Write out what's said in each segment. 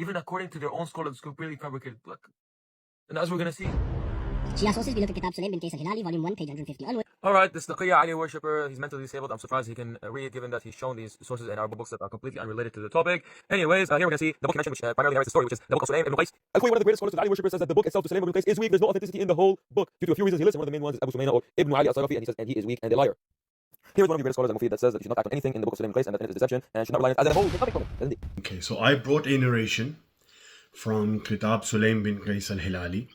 even according to their own scholars, it's completely fabricated book. And as we're going to see. Shia sources, we look at Kitab Sulaym bin Qays Hilali, volume 1, page 150 onward. Alright, this Taqvi Ali worshipper, he's mentally disabled. I'm surprised he can read, given that he's shown these sources in our books that are completely unrelated to the topic. Anyways, here we're going to see the book mentioned, which primarily narrates the story, which is the book of Sulaym ibn Qays. Al-Qays, one of the greatest scholars of the Ali worshipper, says that the book itself to Sulaym ibn Qays is weak. There's no authenticity in the whole book, due to a few reasons he lists. One of the main ones is Abu Sumayna or Ibn Ali al-Sarafi, and he says, and he is weak and a liar. Here is one of the greatest scholars, Al-Mufid, that says that you should not act on anything in the book of Sulaym ibn Qays, and that it is deception, and should not rely on it as a whole. Nothing from it. Okay, so I brought a narration from Kitab Sulaym bin Qays al-Hilali,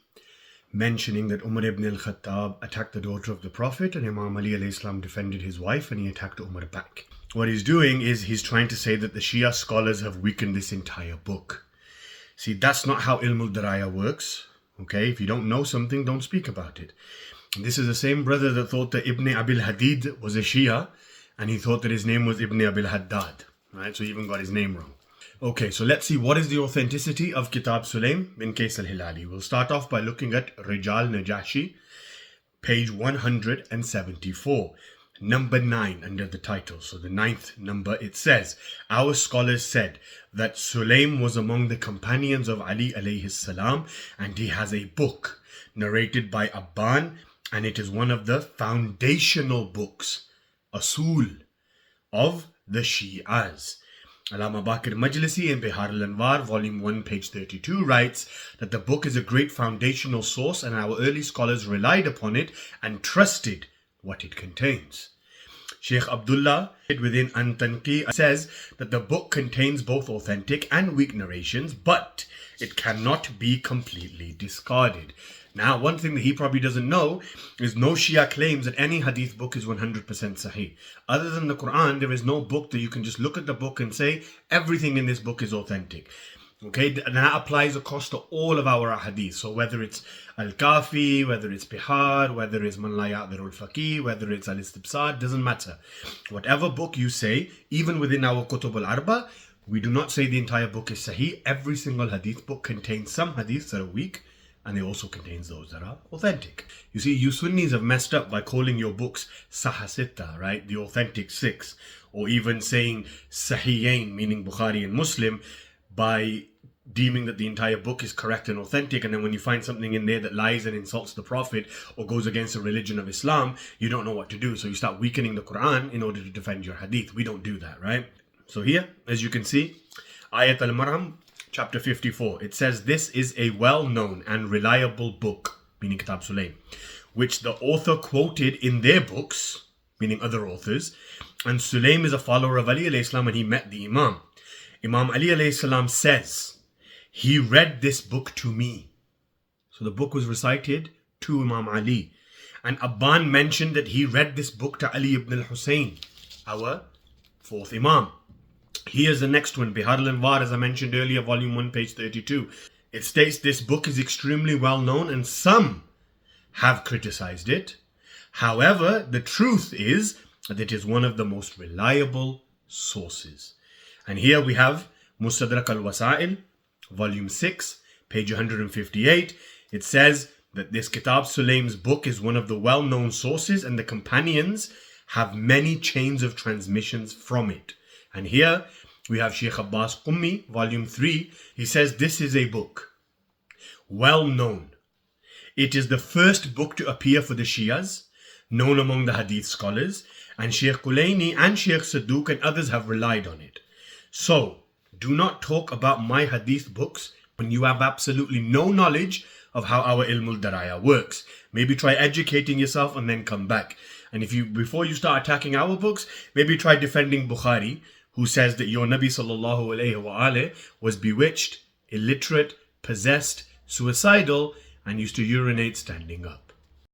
mentioning that Umar ibn al-Khattab attacked the daughter of the Prophet, and Imam Ali alayhi salam defended his wife, and he attacked Umar back. What he's doing is he's trying to say that the Shia scholars have weakened this entire book. See, that's not how Ilm al-Daraya works. Okay, if you don't know something, don't speak about it. And this is the same brother that thought that Ibn Abil Hadid was a Shia, and he thought that his name was Ibn Abil Haddad. Right, so he even got his name wrong. Okay, so let's see what is the authenticity of Kitab Sulaym bin Qays al-Hilali. We'll start off by looking at Rijal Najashi, page 174, number 9 under the title. So the 9th number, it says, our scholars said that Sulaym was among the companions of Ali alayhi salam, and he has a book narrated by Abban, and it is one of the foundational books, Asul, of the Shi'as. Allama Baqir Majlisi in Bihar al-Anwar, volume 1, page 32, writes that the book is a great foundational source and our early scholars relied upon it and trusted what it contains. Sheikh Abdullah within An-Tanqi says that the book contains both authentic and weak narrations, but it cannot be completely discarded. Now, one thing that he probably doesn't know is no Shia claims that any hadith book is 100% sahih. Other than the Quran, there is no book that you can just look at the book and say everything in this book is authentic. Okay, and that applies across to all of our hadith. So whether it's Al-Kafi, whether it's Bihar, whether it's Man La Ya'dhirul Faqih, whether it's Al-Istibsad, doesn't matter. Whatever book you say, even within our Kutub al-Arba, we do not say the entire book is sahih. Every single hadith book contains some hadiths that are weak, and it also contains those that are authentic. You see, you Sunnis have messed up by calling your books Sahih Sitta, right? The authentic 6. Or even saying Sahihain, meaning Bukhari and Muslim, by deeming that the entire book is correct and authentic, and then when you find something in there that lies and insults the Prophet or goes against the religion of Islam, you don't know what to do. So you start weakening the Quran in order to defend your hadith. We don't do that, right? So here, as you can see, Ayat al-Mar'am, Chapter 54, it says, this is a well-known and reliable book, meaning Kitab Sulaym, which the author quoted in their books, meaning other authors, and Sulaym is a follower of Ali alayhi salam, and he met the Imam. Imam Ali alayhi salam says, he read this book to me. So the book was recited to Imam Ali. And Abban mentioned that he read this book to Ali ibn al-Hussein, our 4th Imam. Here's the next one, Bihar al-Anwar, as I mentioned earlier, volume 1, page 32. It states this book is extremely well known and some have criticized it. However, the truth is that it is one of the most reliable sources. And here we have Mustadrak al-Wasa'il, volume 6, page 158. It says that this Kitab Sulaym's book is one of the well-known sources and the companions have many chains of transmissions from it. And here we have Sheikh Abbas Qummi, volume 3. He says this is a book well known. It is the first book to appear for the Shias, known among the Hadith scholars, and Sheikh Kulaini and Sheikh Sadduq and others have relied on it. So, do not talk about my Hadith books when you have absolutely no knowledge of how our Ilm al-Daraya works. Maybe try educating yourself and then come back. And if you, before you start attacking our books, maybe try defending Bukhari, who says that your Nabi sallallahu alayhi wa alayhi was bewitched, illiterate, possessed, suicidal, and used to urinate standing up.